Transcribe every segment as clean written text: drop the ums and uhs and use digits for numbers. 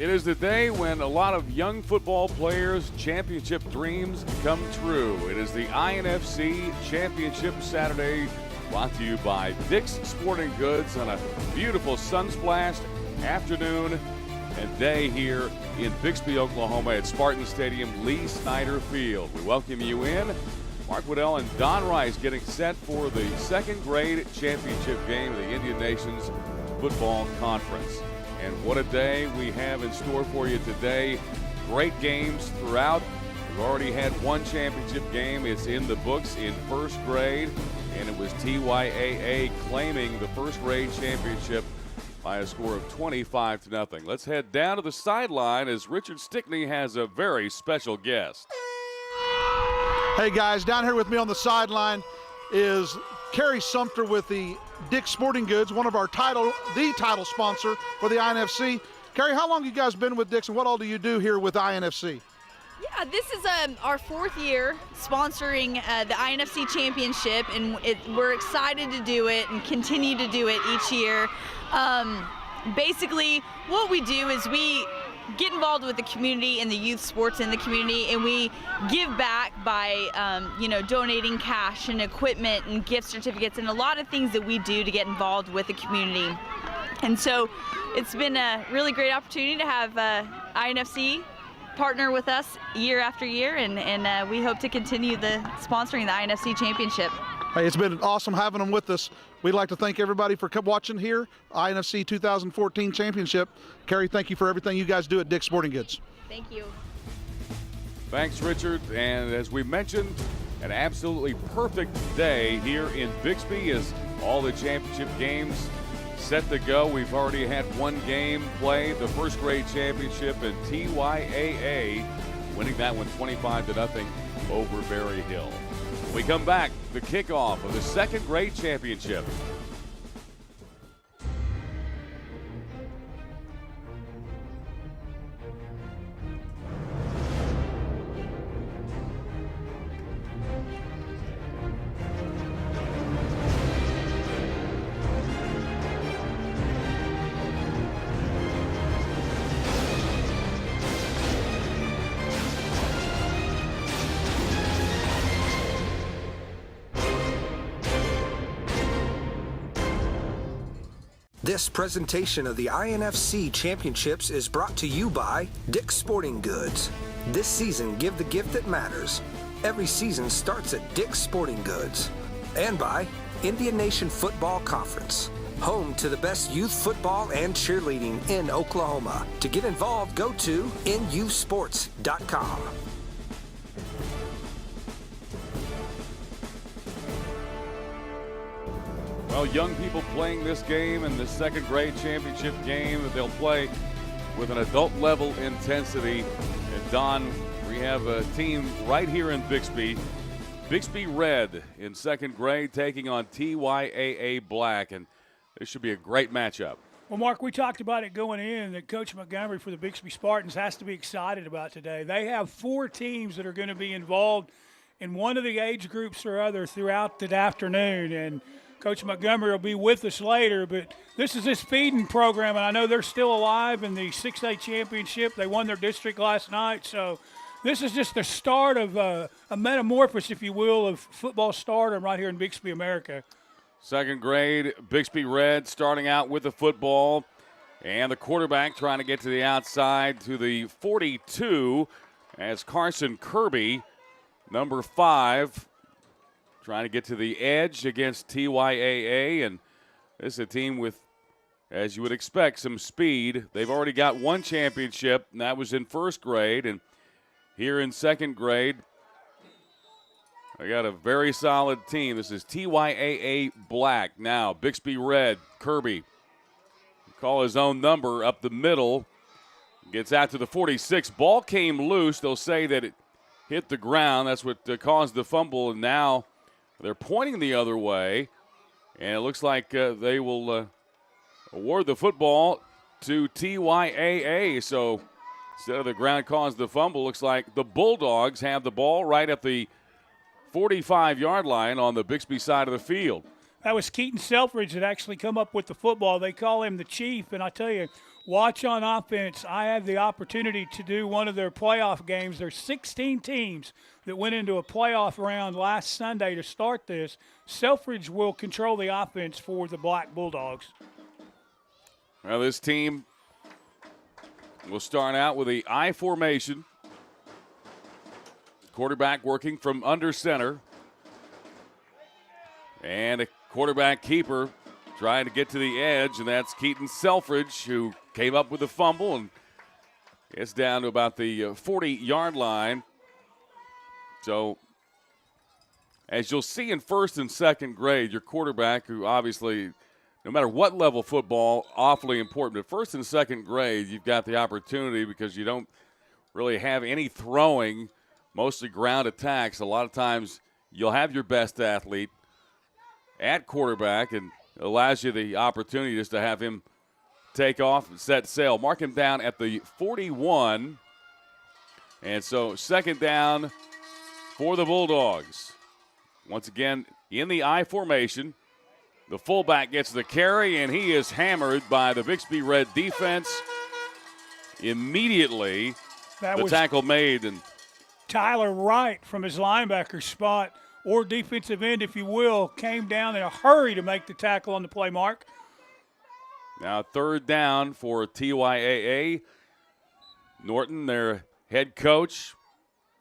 It is the day when a lot of young football players' championship dreams come true. It is the INFC Championship Saturday, brought to you by Dick's Sporting Goods on a beautiful sun-splashed afternoon and day here in Bixby, Oklahoma at Spartan Stadium, Lee Snyder Field. We welcome you in. Mark Waddell and Don Rice getting set for the second grade championship game of the Indian Nations Football Conference. And what a day we have in store for you today. Great games throughout. We've already had one championship game. It's in the books in first grade, and it was TYAA claiming the first grade championship by a score of 25-0. Let's head down to the sideline as Richard Stickney has a very special guest. Hey guys, down here with me on the sideline is Kerry Sumter with the Dick's Sporting Goods, one of our the title sponsor for the INFC. Kerry, how long have you guys been with Dick's, and what all do you do here with INFC? Yeah, this is our fourth year sponsoring the INFC Championship, and we're excited to do it and continue to do it each year. Basically, what we do is we get involved with the community and the youth sports in the community, and we give back by donating cash and equipment and gift certificates and a lot of things that we do to get involved with the community. And so it's been a really great opportunity to have INFC partner with us year after year, and we hope to continue sponsoring the INFC Championship. Hey, it's been awesome having them with us. We'd like to thank everybody for watching here, INFC 2014 Championship. Kerry, thank you for everything you guys do at Dick's Sporting Goods. Thank you. Thanks, Richard. And as we mentioned, an absolutely perfect day here in Bixby as all the championship games set to go. We've already had one game played, the first grade championship, and TYAA winning that one 25-0 over Berry Hill. We come back, the kickoff of the second grade championship. This presentation of the INFC Championships is brought to you by Dick's Sporting Goods. This season, give the gift that matters. Every season starts at Dick's Sporting Goods. And by Indian Nation Football Conference, home to the best youth football and cheerleading in Oklahoma. To get involved, go to NUsports.com. Well, young people playing this game in the second grade championship game that they'll play with an adult level intensity. And Don, we have a team right here in Bixby. Bixby Red in second grade taking on TYAA Black, and this should be a great matchup. Well, Mark, we talked about it going in that Coach Montgomery for the Bixby Spartans has to be excited about today. They have 4 teams that are going to be involved in one of the age groups or other throughout the afternoon, and Coach Montgomery will be with us later, but this is his feeding program, and I know they're still alive in the 6A championship. They won their district last night, so this is just the start of a metamorphosis, if you will, of football stardom right here in Bixby, America. Second grade, Bixby Red starting out with the football, and the quarterback trying to get to the outside to the 42 as Carson Kirby, number 5, trying to get to the edge against TYAA, and this is a team with, as you would expect, some speed. They've already got one championship, and that was in first grade, and here in second grade, they got a very solid team. This is TYAA Black. Now, Bixby Red, Kirby, call his own number up the middle, gets out to the 46. Ball came loose. They'll say that it hit the ground. That's what caused the fumble, and now they're pointing the other way, and it looks like they will award the football to TYAA. So instead of the ground caused the fumble, looks like the Bulldogs have the ball right at the 45-yard line on the Bixby side of the field. That was Keaton Selfridge that actually come up with the football. They call him the Chief, and I tell you, watch on offense. I had the opportunity to do one of their playoff games. There's 16 teams that went into a playoff round last Sunday to start this. Selfridge will control the offense for the Black Bulldogs. Well, this team will start out with the I formation. Quarterback working from under center. And a quarterback keeper trying to get to the edge, and that's Keaton Selfridge, who came up with a fumble and gets down to about the 40-yard line. So, as you'll see in first and second grade, your quarterback, who obviously, no matter what level football, awfully important. But first and second grade, you've got the opportunity because you don't really have any throwing, mostly ground attacks. A lot of times you'll have your best athlete at quarterback, and it allows you the opportunity just to have him take off and set sail. Mark him down at the 41. And so second down for the Bulldogs. Once again, in the I formation, the fullback gets the carry, and he is hammered by the Bixby Red defense. Immediately, the tackle made. And Tyler Wright from his linebacker spot, or defensive end, if you will, came down in a hurry to make the tackle on the play mark. Now third down for TYAA. Norton, their head coach,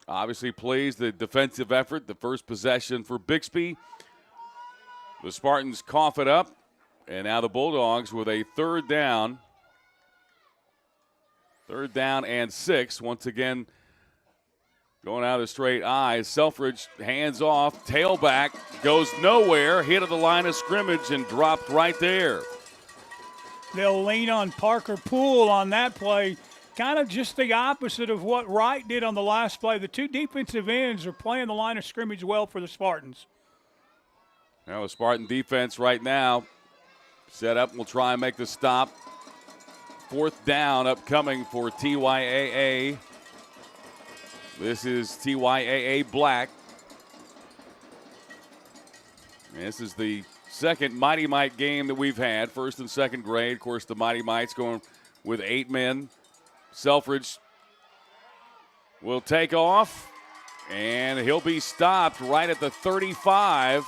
obviously pleased the defensive effort, the first possession for Bixby. The Spartans cough it up, and now the Bulldogs with a third down. Third down and 6. Once again, going out of straight I. Selfridge hands off, tailback, goes nowhere, hit at the line of scrimmage and dropped right there. They'll lean on Parker Poole on that play. Kind of just the opposite of what Wright did on the last play. The two defensive ends are playing the line of scrimmage well for the Spartans. Now, the Spartan defense right now set up and will try and make the stop. Fourth down upcoming for TYAA. This is TYAA Black. And this is the second Mighty Mite game that we've had, first and second grade. Of course, the Mighty Mites going with 8 men. Selfridge will take off, and he'll be stopped right at the 35.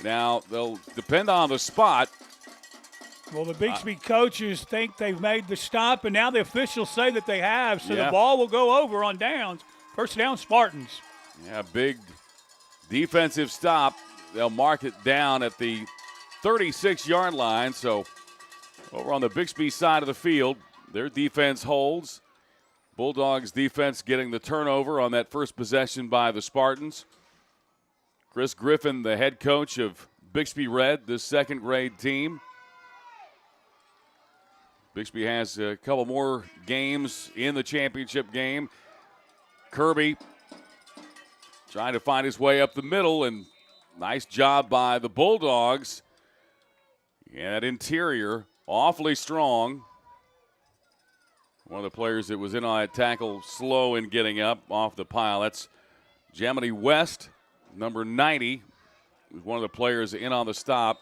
Now, they'll depend on the spot. Well, the Bixby coaches think they've made the stop, and now the officials say that they have, so Yeah. the ball will go over on downs. First down, Spartans. Yeah, big defensive stop. They'll mark it down at the 36-yard line. So over on the Bixby side of the field, their defense holds. Bulldogs defense getting the turnover on that first possession by the Spartans. Chris Griffin, the head coach of Bixby Red, this second grade team. Bixby has a couple more games in the championship game. Kirby trying to find his way up the middle, and nice job by the Bulldogs. Yeah, that interior awfully strong. One of the players that was in on that tackle slow in getting up off the pile. That's Jamity West, number 90, was one of the players in on the stop.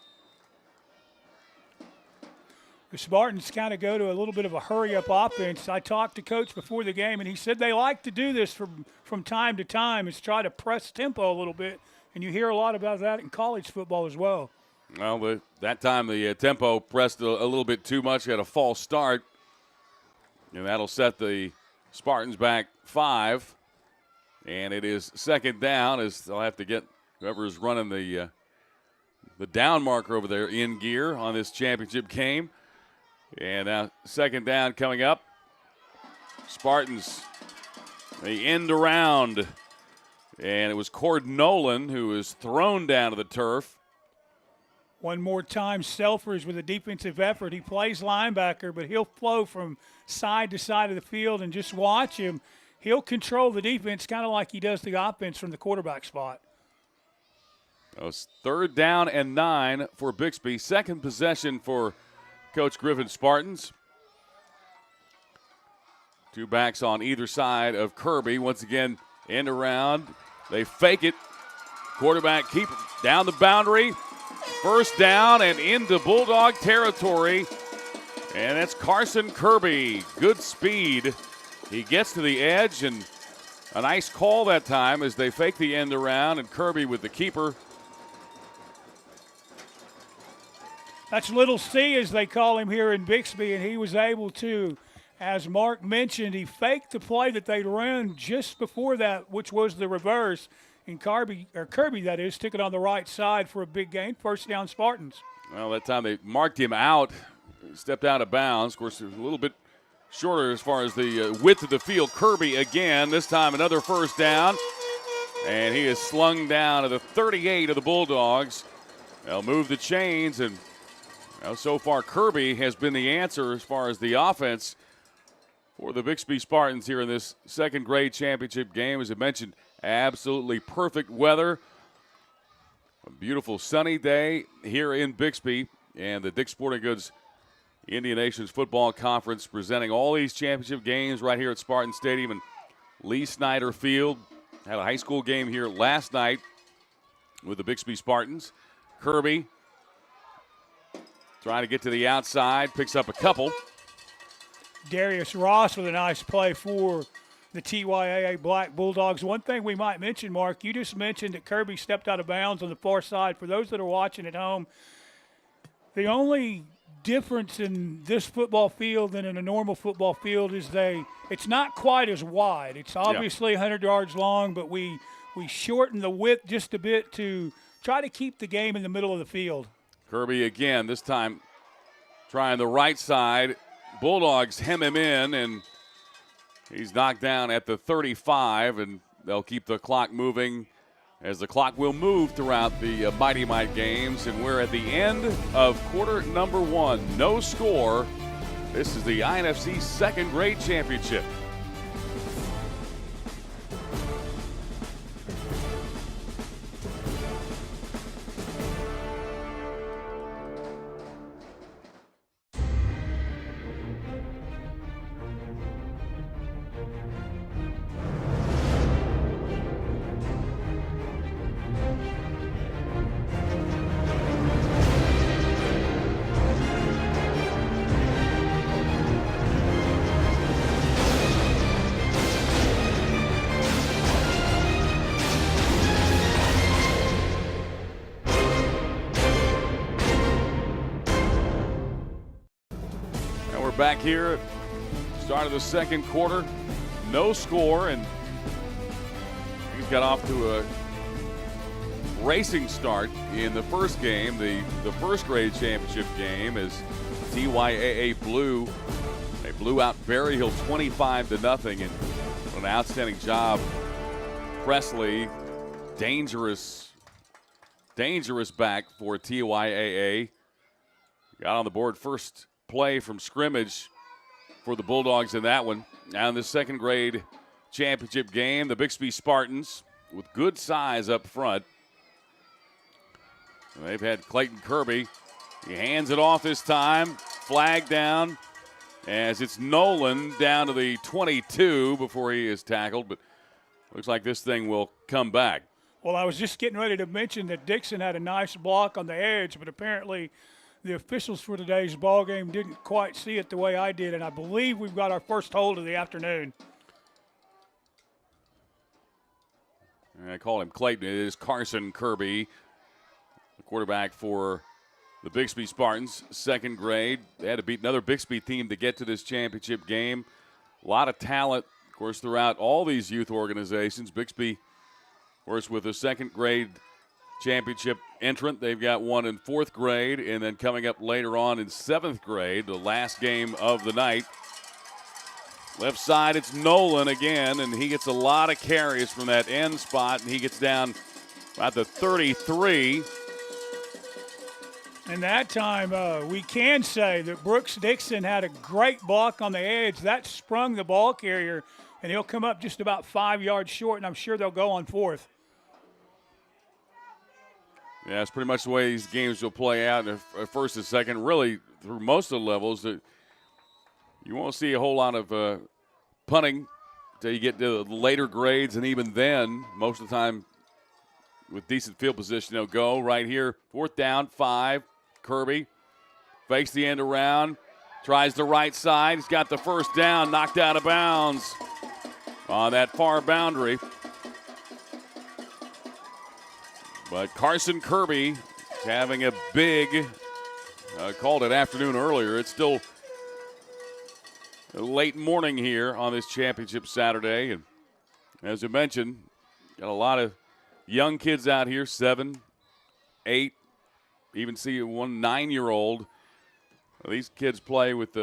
The Spartans kind of go to a little bit of a hurry-up offense. I talked to Coach before the game, and he said they like to do this from time to time, is try to press tempo a little bit, and you hear a lot about that in college football as well. Well, that time the tempo pressed a little bit too much, got a false start, and that'll set the Spartans back 5. And it is second down as they'll have to get whoever's running the down marker over there in gear on this championship game. And now second down coming up. Spartans, they end around. And it was Cord Nolan who was thrown down to the turf. One more time, Selfridge with a defensive effort. He plays linebacker, but he'll flow from side to side of the field, and just watch him. He'll control the defense kind of like he does the offense from the quarterback spot. It's third down and 9 for Bixby. Second possession for Coach Griffin Spartans. Two backs on either side of Kirby. Once again, end around. They fake it. Quarterback keep down the boundary. First down and into Bulldog territory And that's Carson Kirby. Good speed. He gets to the edge, and a nice call that time as they fake the end around, and Kirby with the keeper. That's Little C, as they call him here in Bixby, and he was able to, as Mark mentioned, he faked the play that they'd run just before that, which was the reverse. And Kirby, that is, took it on the right side for a big gain. First down, Spartans. Well, that time they marked him out. He stepped out of bounds. Of course, it was a little bit shorter as far as the width of the field. Kirby again, this time another first down. And he is slung down to the 38 of the Bulldogs. They'll move the chains, and so far Kirby has been the answer as far as the offense for the Bixby Spartans here in this second grade championship game. As I mentioned, absolutely perfect weather. A beautiful sunny day here in Bixby, and the Dick's Sporting Goods Indian Nations Football Conference presenting all these championship games right here at Spartan Stadium and Lee Snyder Field. Had a high school game here last night with the Bixby Spartans. Kirby trying to get to the outside, picks up a couple. Darius Ross with a nice play for the TYAA Black Bulldogs. One thing we might mention, Mark, you just mentioned that Kirby stepped out of bounds on the far side. For those that are watching at home, the only difference in this football field than in a normal football field is it's not quite as wide. It's obviously 100 yards long, but we shorten the width just a bit to try to keep the game in the middle of the field. Kirby again, this time trying the right side. Bulldogs hem him in, and he's knocked down at the 35, and they'll keep the clock moving as the clock will move throughout the Mighty Mite games. And we're at the end of quarter number 1. No score. This is the INFC second grade championship. Back here, start of the second quarter, no score, and he's got off to a racing start in the first game, the first grade championship game, as TYAA they blew out Berryhill 25-0, and an outstanding job. Presley, dangerous back for TYAA. Got on the board first play from scrimmage for the Bulldogs in that one. Now in the second grade championship game, the Bixby Spartans with good size up front. They've had Clayton Kirby. He hands it off this time. Flag down as it's Nolan down to the 22 before he is tackled, but looks like this thing will come back. Well, I was just getting ready to mention that Dixon had a nice block on the edge, but apparently the officials for today's ball game didn't quite see it the way I did, and I believe we've got our first hold of the afternoon. I call him Clayton. It is Carson Kirby, the quarterback for the Bixby Spartans, second grade. They had to beat another Bixby team to get to this championship game. A lot of talent, of course, throughout all these youth organizations. Bixby, of course, with a second grade championship entrant. They've got one in fourth grade, and then coming up later on in seventh grade, the last game of the night. Left side, it's Nolan again, and he gets a lot of carries from that end spot, and he gets down about the 33. And that time, we can say that Brooks Dixon had a great block on the edge. That sprung the ball carrier, and he'll come up just about 5 yards short, and I'm sure they'll go on fourth. Yeah, it's pretty much the way these games will play out in the first and second, really through most of the levels. You won't see a whole lot of punting until you get to the later grades, and even then, most of the time with decent field position, they'll go right here. Fourth down, 5. Kirby fakes the end around, Tries the right side. He's got the first down, knocked out of bounds on that far boundary. But Carson Kirby is having a big, called it afternoon earlier. It's still late morning here on this championship Saturday. And as I mentioned, got a lot of young kids out here, 7, 8, even see one 9-year-old. These kids play with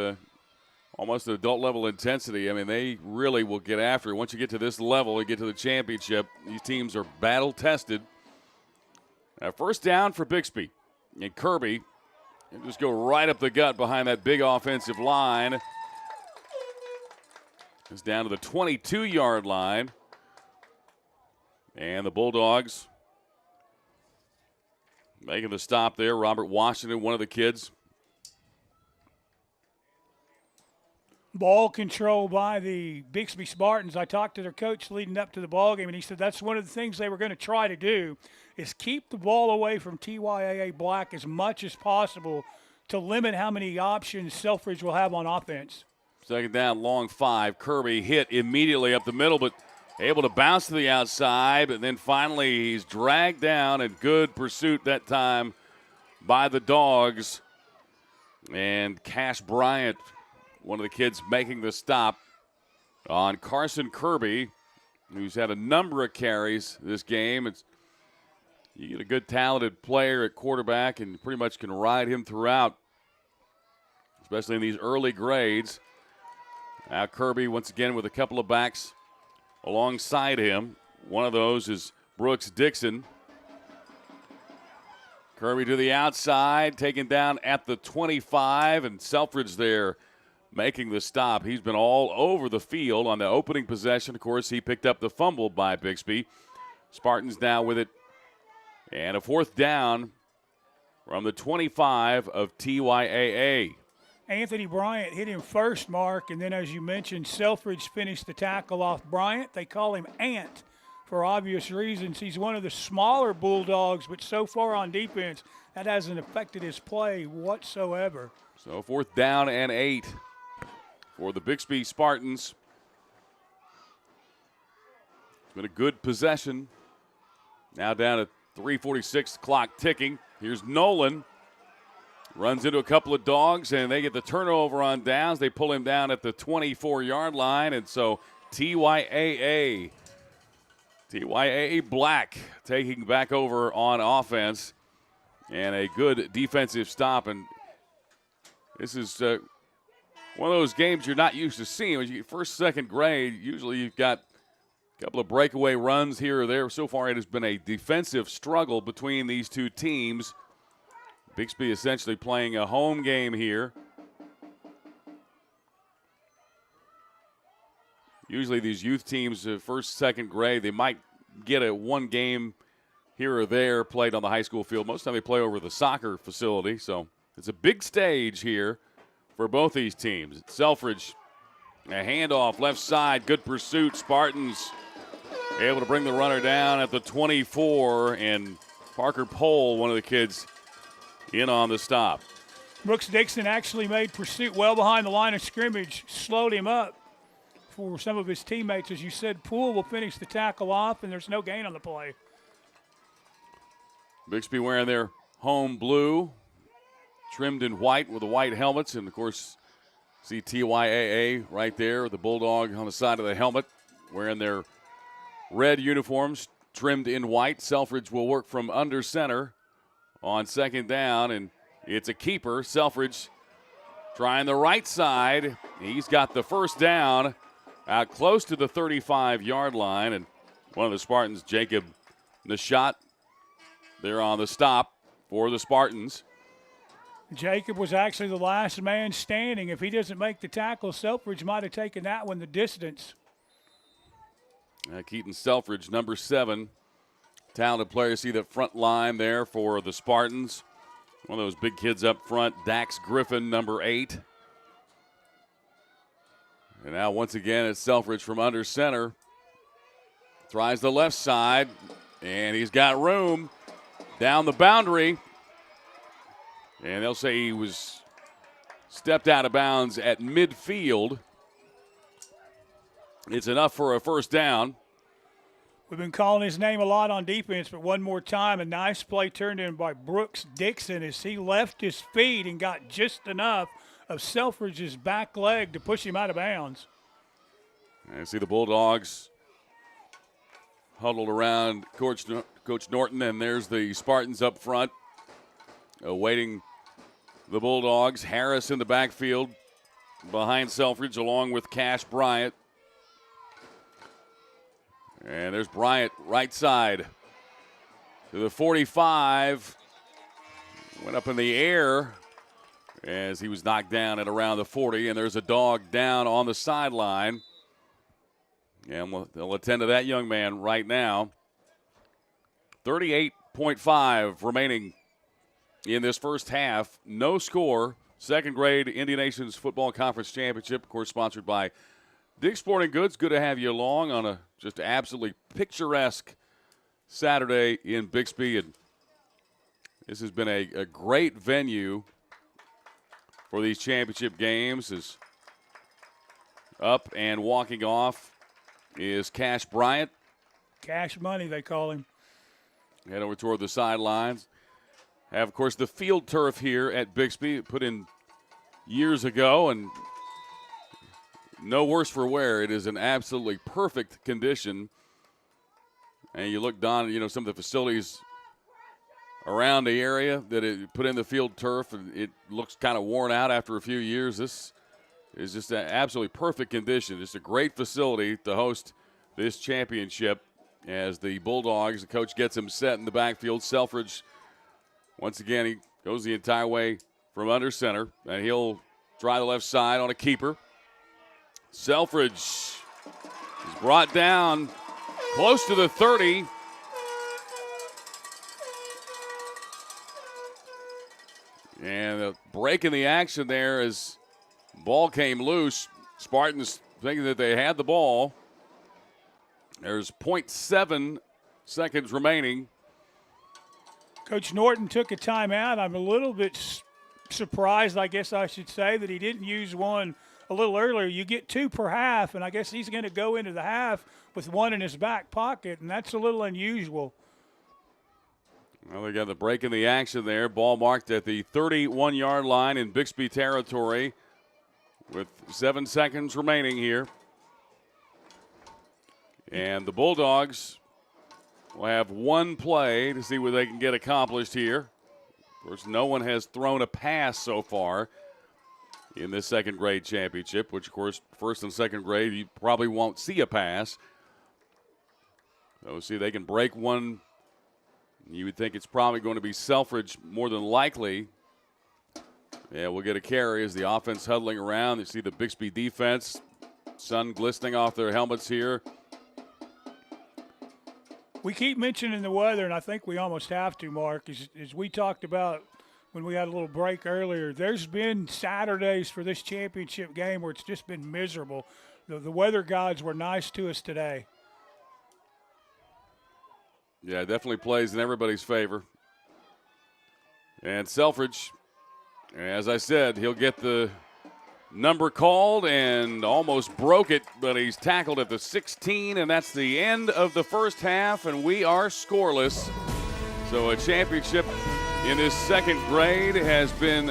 almost an adult level intensity. I mean, they really will get after it. Once you get to this level, you get to the championship, these teams are battle tested. First down for Bixby. And Kirby will just go right up the gut behind that big offensive line. It's down to the 22-yard line. And the Bulldogs making the stop there. Robert Washington, one of the kids. Ball control by the Bixby Spartans. I talked to their coach leading up to the ball game, and he said that's one of the things they were going to try to do is keep the ball away from TYAA Black as much as possible to limit how many options Selfridge will have on offense. Second down, long 5. Kirby hit immediately up the middle, but able to bounce to the outside, and then finally he's dragged down, and good pursuit that time by the Dogs. And Cash Bryant, one of the kids making the stop on Carson Kirby, who's had a number of carries this game. You get a good, talented player at quarterback, and you pretty much can ride him throughout, especially in these early grades. Now Kirby, once again, with a couple of backs alongside him. One of those is Brooks Dixon. Kirby to the outside, taken down at the 25, and Selfridge there making the stop. He's been all over the field on the opening possession. Of course, he picked up the fumble by Bixby. Spartans now with it. And a fourth down from the 25 of TYAA. Anthony Bryant hit him first, Mark, and then as you mentioned, Selfridge finished the tackle off Bryant. They call him Ant for obvious reasons. He's one of the smaller Bulldogs, but so far on defense, that hasn't affected his play whatsoever. So fourth down and 8 for the Bixby Spartans. It's been a good possession. Now down at 3:46, clock ticking. Here's Nolan. Runs into a couple of Dogs, and they get the turnover on downs. They pull him down at the 24-yard line, and so TYAA Black taking back over on offense, and a good defensive stop. And this is one of those games you're not used to seeing. When you get first, second grade, usually you've got a couple of breakaway runs here or there. So far, it has been a defensive struggle between these two teams. Bixby essentially playing a home game here. Usually these youth teams, first, second grade, they might get a one game here or there played on the high school field. Most of the time they play over the soccer facility. So it's a big stage here for both these teams. Selfridge, a handoff left side, good pursuit. Spartans able to bring the runner down at the 24, and Parker Pohl, one of the kids, in on the stop. Brooks Dixon actually made pursuit well behind the line of scrimmage, slowed him up for some of his teammates. As you said, Poole will finish the tackle off, and there's no gain on the play. Bixby wearing their home blue, trimmed in white with the white helmets, and of course, see TYAA right there, the Bulldog on the side of the helmet, wearing their red uniforms, trimmed in white. Selfridge will work from under center on second down, and it's a keeper. Selfridge trying the right side. He's got the first down out close to the 35-yard line, and one of the Spartans, Jacob Nashot, there on the stop for the Spartans. Jacob was actually the last man standing. If he doesn't make the tackle, Selfridge might have taken that one the distance. Keaton Selfridge, number 7. Talented player. See the front line there for the Spartans. One of those big kids up front, Dax Griffin, number 8. And now once again it's Selfridge from under center. Tries the left side, and he's got room down the boundary. And they'll say he was stepped out of bounds at midfield. It's enough for a first down. We've been calling his name a lot on defense, but one more time, a nice play turned in by Brooks Dixon as he left his feet and got just enough of Selfridge's back leg to push him out of bounds. And see the Bulldogs huddled around Coach Norton, and there's the Spartans up front awaiting the Bulldogs. Harris in the backfield behind Selfridge along with Cash Bryant. And there's Bryant right side to the 45. Went up in the air as he was knocked down at around the 40. And there's a dog down on the sideline. And they'll attend to that young man right now. 38.5 remaining in this first half. No score. Second grade Indian Nations Football Conference Championship, of course, sponsored by Dick's Sporting Goods. Good to have you along on a just absolutely picturesque Saturday in Bixby. And this has been a great venue for these championship games. Is up and walking off is Cash Bryant. Cash money, they call him. Head over toward the sidelines. Have, of course, the field turf here at Bixby, put in years ago, and no worse for wear. It is in absolutely perfect condition. And you look, Don, some of the facilities around the area that it put in the field turf, and it looks kind of worn out after a few years. This is just an absolutely perfect condition. Just a great facility to host this championship as the Bulldogs, the coach gets him set in the backfield. Selfridge, once again, he goes the entire way from under center, and he'll try the left side on a keeper. Selfridge is brought down close to the 30. And a break in the action there as ball came loose. Spartans thinking that they had the ball. There's 0.7 seconds remaining. Coach Norton took a timeout. I'm a little bit surprised, I guess I should say, that he didn't use one a little earlier. You get two per half, and I guess he's going to go into the half with one in his back pocket, and that's a little unusual. Well, they got the break in the action there. Ball marked at the 31-yard line in Bixby territory with 7 seconds remaining here. And the Bulldogs will have one play to see what they can get accomplished here. Of course, no one has thrown a pass so far in this second grade championship, which, of course, first and second grade, you probably won't see a pass. So, see, they can break one. You would think it's probably going to be Selfridge more than likely. Yeah, we'll get a carry as the offense huddling around. You see the Bixby defense, sun glistening off their helmets here. We keep mentioning the weather, and I think we almost have to, Mark. As we talked about when we had a little break earlier, there's been Saturdays for this championship game where it's just been miserable. The weather gods were nice to us today. Yeah, it definitely plays in everybody's favor. And Selfridge, as I said, he'll get the number called and almost broke it, but he's tackled at the 16, and that's the end of the first half, and we are scoreless. So a championship in this second grade has been,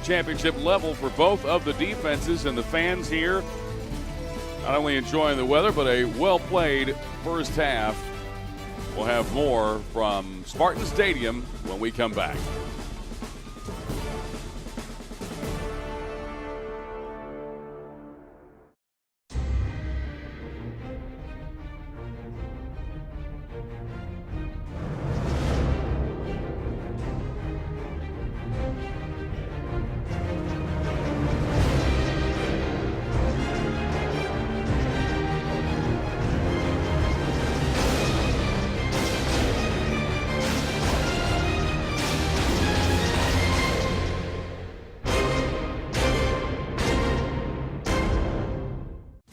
championship level for both of the defenses, and the fans here not only enjoying the weather, but a well-played first half. We'll have more from Spartan Stadium when we come back.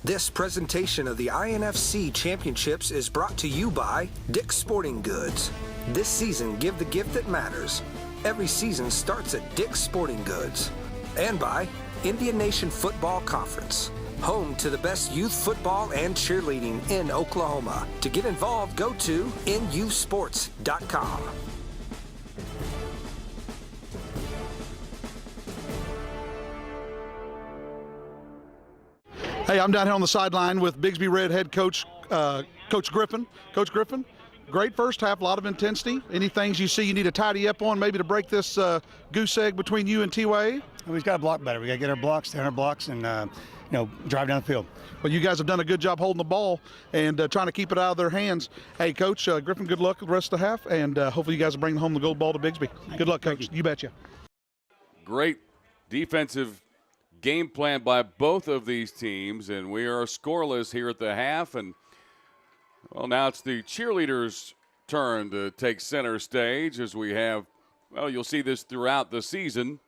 This presentation of the INFC Championships is brought to you by Dick's Sporting Goods. This season, give the gift that matters. Every season starts at Dick's Sporting Goods. And by Indian Nation Football Conference, home to the best youth football and cheerleading in Oklahoma. To get involved, go to NUsports.com. Hey, I'm down here on the sideline with Bixby Red head coach, Coach Griffin. Coach Griffin, great first half, a lot of intensity. Any things you see you need to tidy up on, maybe to break this goose egg between you and TYA? We've got to block better. We got to get our blocks, stay on our blocks, and drive down the field. Well, you guys have done a good job holding the ball and trying to keep it out of their hands. Hey, Coach Griffin, good luck with the rest of the half, and hopefully you guys will bring home the gold ball to Bixby. Good luck, Coach. You betcha. Great defensive game plan by both of these teams, and we are scoreless here at the half. And well, now it's the cheerleaders' turn to take center stage as we have, well, you'll see this throughout the season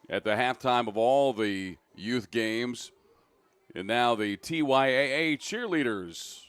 at the halftime of all the youth games. And now the TYAA cheerleaders.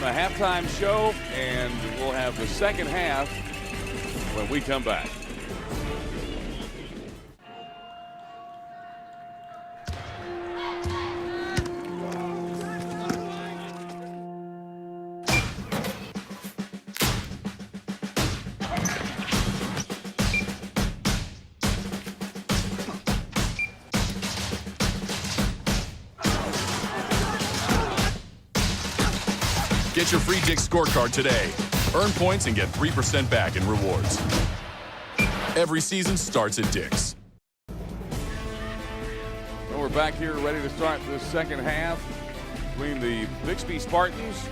the halftime show, and we'll have the second half when we come back. Get your free Dick's scorecard today. Earn points and get 3% back in rewards. Every season starts at Dick's. Well, we're back here ready to start the second half between the Bixby Spartans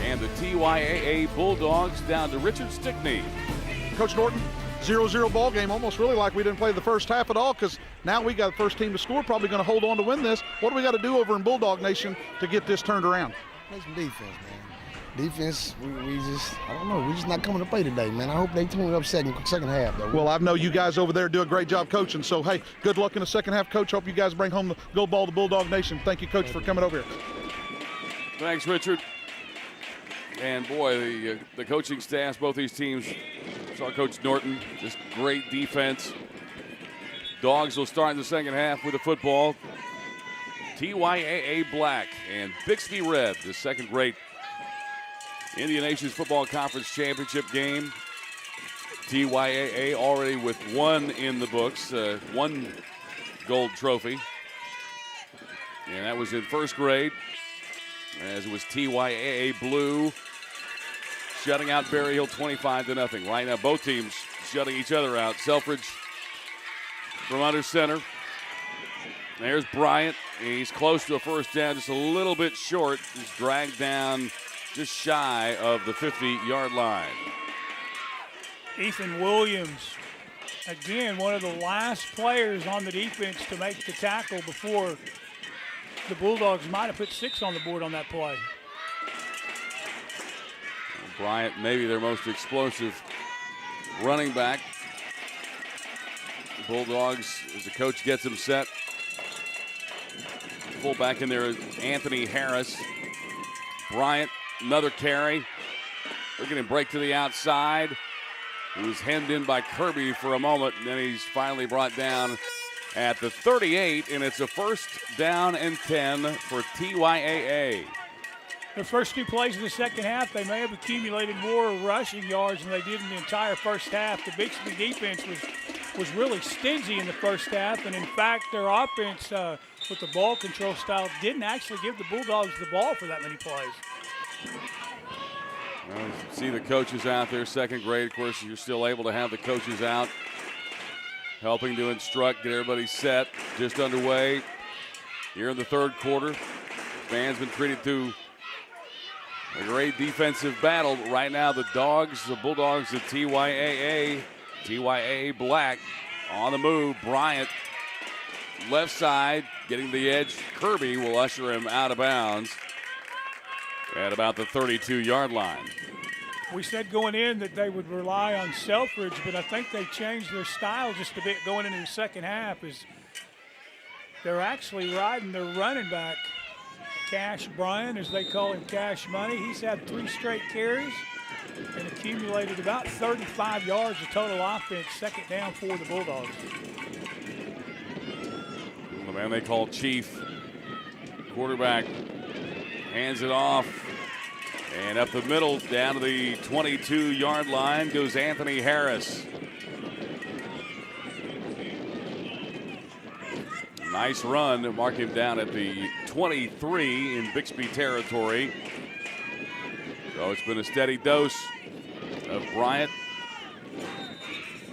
and the TYAA Bulldogs down to Richard Stickney. Coach Norton, 0-0 ball game, almost really like we didn't play the first half at all, because now we got the first team to score, probably going to hold on to win this. What do we got to do over in Bulldog Nation to get this turned around? Play some defense, man. Defense, we just, I don't know, we're just not coming to play today, man. I hope they tune it up second half, though. Well, I know you guys over there do a great job coaching, so, hey, good luck in the second half, Coach. Hope you guys bring home the gold ball to Bulldog Nation. Thank you, Coach, for coming over here. Thanks, Richard. And, boy, the coaching staffs, both these teams, saw Coach Norton, just great defense. Dogs will start in the second half with the football. TYAA Black and Bixby Red, the second great Indian Nations Football Conference Championship game. TYAA already with one in the books, one gold trophy. And that was in first grade, as it was TYAA Blue shutting out Berry Hill 25-0. Right now, both teams shutting each other out. Selfridge from under center. There's Bryant. He's close to a first down, just a little bit short. He's dragged down just shy of the 50-yard line. Ethan Williams, again, one of the last players on the defense to make the tackle before the Bulldogs might have put 6 on the board on that play. Bryant, maybe their most explosive running back. The Bulldogs, as the coach gets him set. Fullback in there is Anthony Harris. Bryant, another carry. Look at him break to the outside. He was hemmed in by Kirby for a moment, and then he's finally brought down at the 38, and it's a first down and 10 for TYAA. The first 2 plays of the second half, they may have accumulated more rushing yards than they did in the entire first half. The Bixby defense was really stingy in the first half, and in fact, their offense with the ball control style didn't actually give the Bulldogs the ball for that many plays. Well, you see the coaches out there, second grade. Of course, you're still able to have the coaches out, helping to instruct, get everybody set. Just underway here in the third quarter. Fans been treated to a great defensive battle. But right now, the Bulldogs, the TYAA Black on the move. Bryant, left side, getting the edge. Kirby will usher him out of bounds at about the 32-yard line. We said going in that they would rely on Selfridge, but I think they changed their style just a bit going into the second half. Is they're actually riding their running back, Cash Bryan, as they call him, Cash Money. He's had 3 straight carries and accumulated about 35 yards of total offense, second down for the Bulldogs. The man they call Chief, quarterback, hands it off. And up the middle, down to the 22-yard line goes Anthony Harris. Nice run to mark him down at the 23 in Bixby territory. So it's been a steady dose of Bryant.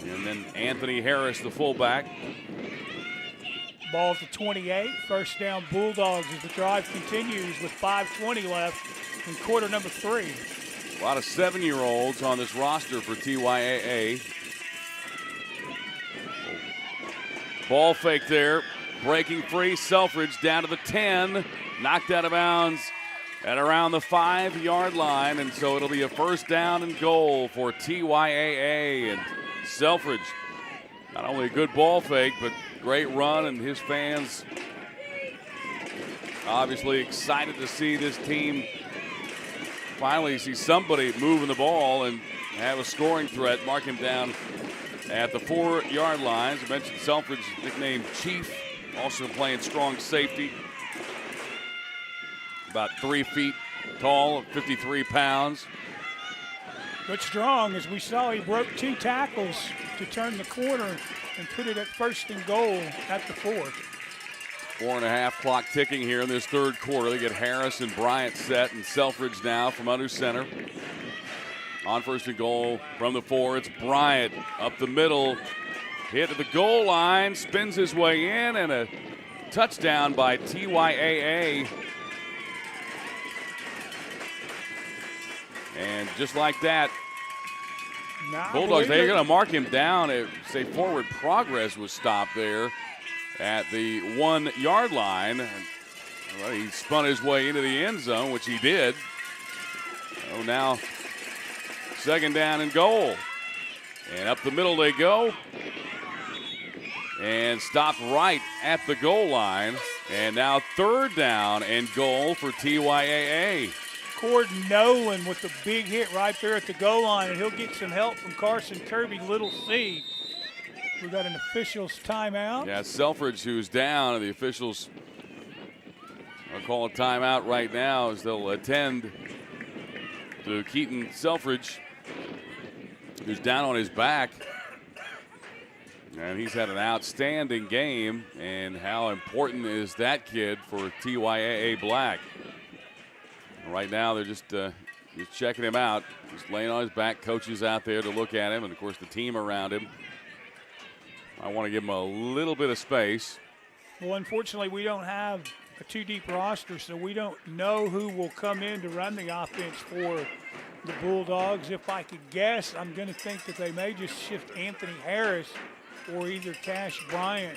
And then Anthony Harris, the fullback. Ball at the 28, first down Bulldogs as the drive continues with 5:20 left in quarter number 3. A lot of 7-year-olds on this roster for TYAA. Ball fake there, breaking free. Selfridge down to the 10, knocked out of bounds at around the 5-yard line, and so it'll be a first down and goal for TYAA. And Selfridge, not only a good ball fake, but great run, and his fans obviously excited to see this team finally see somebody moving the ball and have a scoring threat. Mark him down at the 4-yard line. As I mentioned, Selfridge, nicknamed Chief, also playing strong safety. About 3 feet tall, 53 pounds. But strong, as we saw, he broke 2 tackles to turn the corner and put it at 1st and goal at the 4. 4.5 clock ticking here in this third quarter. They get Harris and Bryant set, and Selfridge now from under center. On 1st and goal from the 4, it's Bryant up the middle. Hit at the goal line, spins his way in, and a touchdown by TYAA. And just like that, Bulldogs, they're going to mark him down. Say forward progress was stopped there at the 1-yard line. Well, he spun his way into the end zone, which he did. So now 2nd down and goal. And up the middle they go. And stopped right at the goal line. And now 3rd down and goal for TYAA. Gordon Nolan with the big hit right there at the goal line, and he'll get some help from Carson Kirby, little C. We got an official's timeout. Yeah, Selfridge, who's down, and the officials will call a timeout right now as they'll attend to Keaton Selfridge, who's down on his back. And he's had an outstanding game, and how important is that kid for TYAA Black? Right now, they're just checking him out, just laying on his back. Coaches out there to look at him, and of course the team around him. I want to give him a little bit of space. Well, unfortunately, we don't have a 2-deep roster, so we don't know who will come in to run the offense for the Bulldogs. If I could guess, I'm going to think that they may just shift Anthony Harris or either Cash Bryant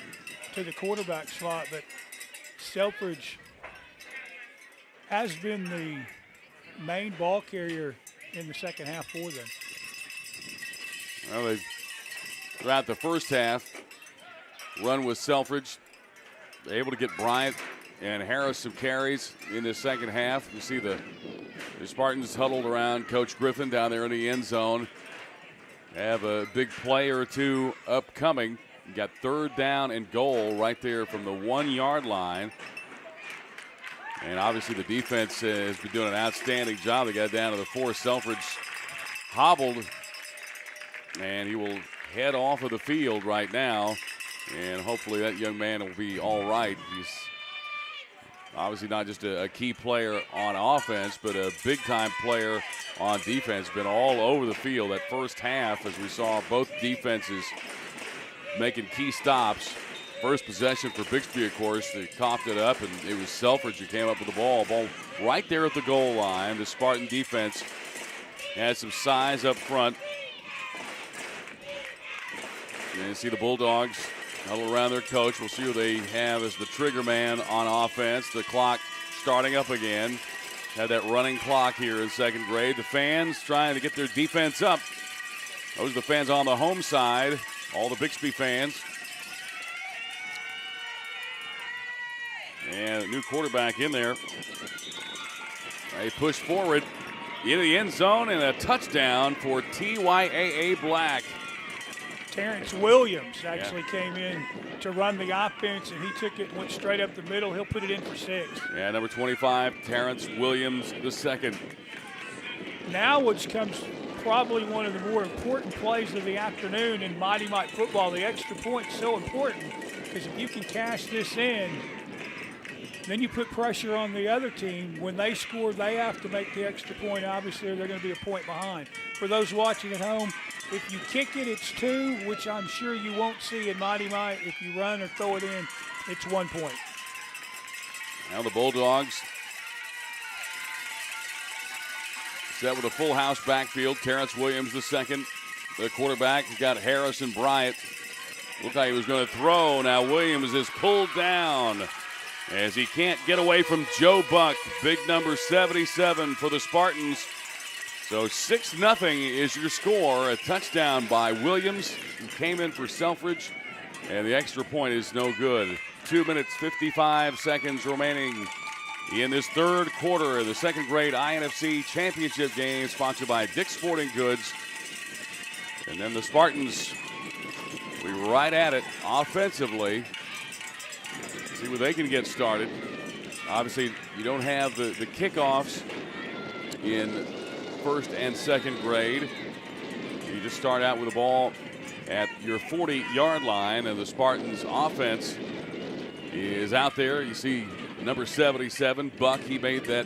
to the quarterback slot, but Selfridge has been the main ball carrier in the second half for them. Well, throughout the first half, run with Selfridge, able to get Bryant and Harris some carries in the second half. You see the Spartans huddled around Coach Griffin down there in the end zone. They have a big play or two upcoming. You got 3rd down and goal right there from the 1-yard line. And obviously the defense has been doing an outstanding job. They got down to the 4. Selfridge hobbled, and he will head off of the field right now. And hopefully that young man will be all right. He's obviously not just a key player on offense, but a big-time player on defense. Been all over the field that first half, as we saw both defenses making key stops. First possession for Bixby, of course, they coughed it up, and it was Selfridge who came up with the ball. Ball right there at the goal line. The Spartan defense has some size up front. And you see the Bulldogs huddle around their coach. We'll see who they have as the trigger man on offense. The clock starting up again. Had that running clock here in 2nd grade. The fans trying to get their defense up. Those are the fans on the home side, all the Bixby fans. And a new quarterback in there. They push forward into the end zone, and a touchdown for TYAA Black. Terrence Williams actually came in to run the offense, and he took it and went straight up the middle. He'll put it in for 6. Yeah, number 25, Terrence Williams II. Now, which comes probably one of the more important plays of the afternoon in Mighty Mike football. The extra point is so important because if you can cash this in, then you put pressure on the other team. When they score, they have to make the extra point. Obviously, they're going to be a point behind. For those watching at home, if you kick it, it's 2, which I'm sure you won't see in Mighty Mike. If you run or throw it in, it's 1 point. Now the Bulldogs set with a full house backfield. Terrence Williams II, the quarterback. He's got Harris and Bryant. Looked like he was going to throw. Now Williams is pulled down as he can't get away from Joe Buck. Big number 77 for the Spartans. So 6-0 is your score. A touchdown by Williams, who came in for Selfridge, and the extra point is no good. 2 minutes, 55 seconds remaining in this third quarter of the second grade INFC championship game sponsored by Dick's Sporting Goods. And then the Spartans will be right at it offensively. See where they can get started. Obviously, you don't have the kickoffs in first and second grade. You just start out with the ball at your 40-yard line, and the Spartans offense is out there. You see number 77, Buck. He made that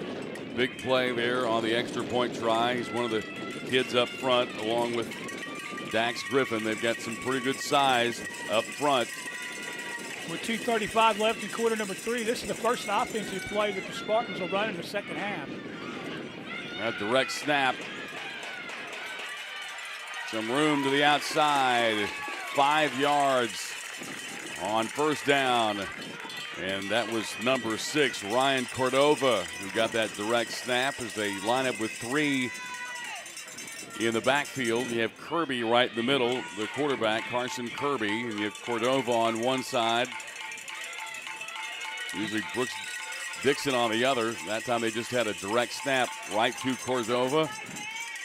big play there on the extra point try. He's one of the kids up front along with Dax Griffin. They've got some pretty good size up front. With 2:35 left in quarter number 3, this is the first offensive play that the Spartans will run in the second half. That direct snap. Some room to the outside. 5 yards on first down. And that was number 6, Ryan Cordova, who got that direct snap as they line up with 3 in the backfield. You have Kirby right in the middle, the quarterback, Carson Kirby, and you have Cordova on one side. Usually Brooks Dixon on the other. That time they just had a direct snap right to Cordova.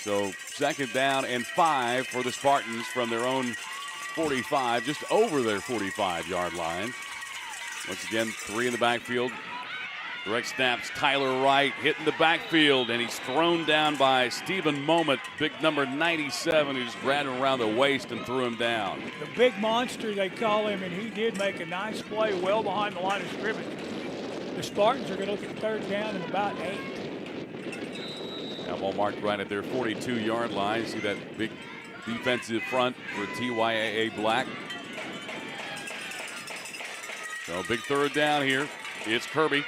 So second down and 5 for the Spartans from their own 45, just over their 45-yard line. Once again, 3 in the backfield. Direct snaps, Tyler Wright hitting the backfield, and he's thrown down by Stephen Moment, big number 97, who just grabbed him around the waist and threw him down. The big monster, they call him, and he did make a nice play well behind the line of scrimmage. The Spartans are going to look at third down and about 8. That ball marked right at their 42-yard line. You see that big defensive front for TYAA Black. So big third down here. It's Kirby.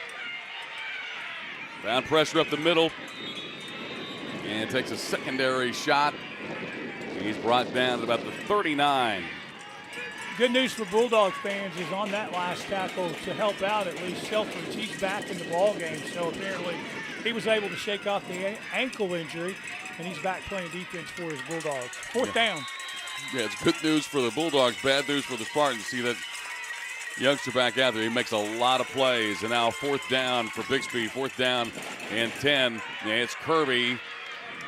Down pressure up the middle. And takes a secondary shot. He's brought down at about the 39. Good news for Bulldog fans is on that last tackle to help out at least Selfridge. He's back in the ball game, so apparently he was able to shake off the ankle injury, and he's back playing defense for his Bulldogs. Fourth down. Yeah, it's good news for the Bulldogs, bad news for the Spartans. See that youngster back out there. He makes a lot of plays. And now fourth down for Bixby. Fourth down and 10. And it's Kirby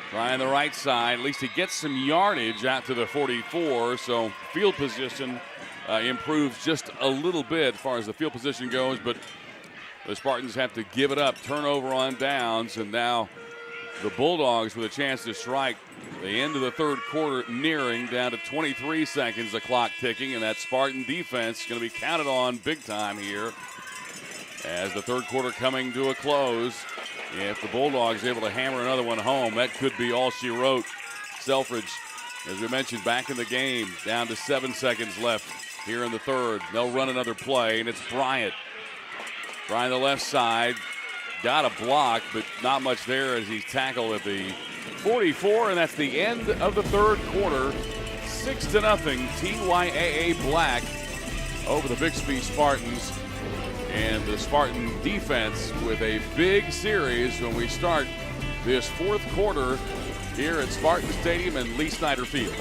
trying the right side. At least he gets some yardage out to the 44. So field position improves just a little bit as far as the field position goes. But the Spartans have to give it up. Turnover on downs. And now the Bulldogs with a chance to strike. The end of the third quarter nearing, down to 23 seconds, the clock ticking, and that Spartan defense going to be counted on big time here as the third quarter coming to a close. If the Bulldogs are able to hammer another one home, that could be all she wrote. Selfridge, as we mentioned, back in the game, down to 7 seconds left here in the third. They'll run another play, and it's Bryant. Bryant the left side, got a block, but not much there as he's tackled at the 44, and that's the end of the third quarter. 6-0 TYAA Black over the Bixby Spartans, and the Spartan defense with a big series when we start this fourth quarter here at Spartan Stadium and Lee Snyder Field.